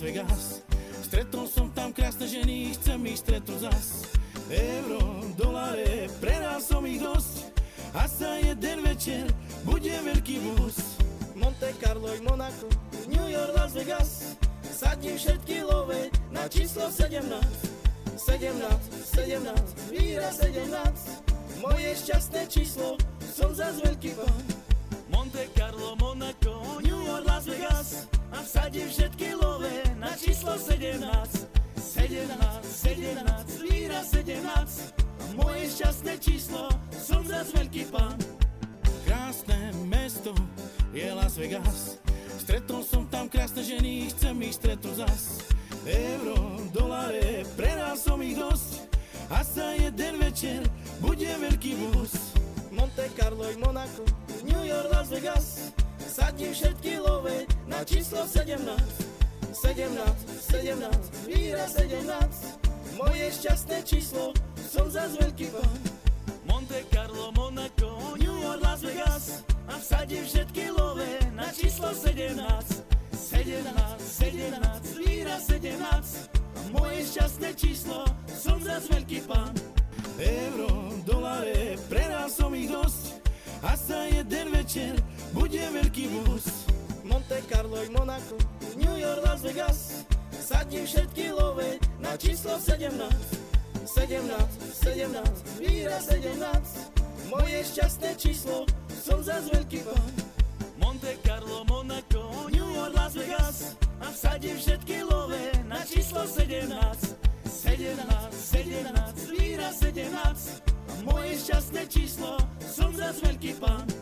Las Vegas. Stretol som tam krásne ženy, chcem ich stretnúť zas. Euro, dolare, pre nás som ich dosť. A za jeden večer bude veľký voz. Monte Carlo i Monaco, New York, Las Vegas. Sadím všetky love na číslo 17. 17, výra 17. Moje šťastné číslo, som zas veľký pán. Monte Carlo, Monaco, New York, Las Vegas. A vsadím všetky love na číslo 17. 17, výra 17. Moje šťastné číslo, som zas veľký pán. Krásne mesto je Las Vegas. Stretol som tam krásne ženy, chcem ich stretnúť zas. Euro, dolare, pre nás som ich dosť. A za jeden večer bude veľký voz. Monte Carlo i Monaco, New York, Las Vegas. Sadím všetky love na číslo 17. 17, výra 17. Moje šťastné číslo, som zas veľký pán. Monte Carlo, Monaco, New York, Las Vegas. A vsadím všetky love na číslo 17. 17, výra 17. Moje šťastné číslo, som zas veľký pán. Euro, dolare, pre nás som ich dosť. A za jeden večer bude veľký voz. Monte Carlo i Monaco, New York, Las Vegas. Sadím všetky love na číslo 17. 17, výra 17. Moje šťastné číslo, som zas veľký pán. Monte Carlo, Monaco, New York, Las Vegas. A vsadím všetky love na číslo 17. 17, výra 17. Moje šťastné číslo, som zas veľký pán.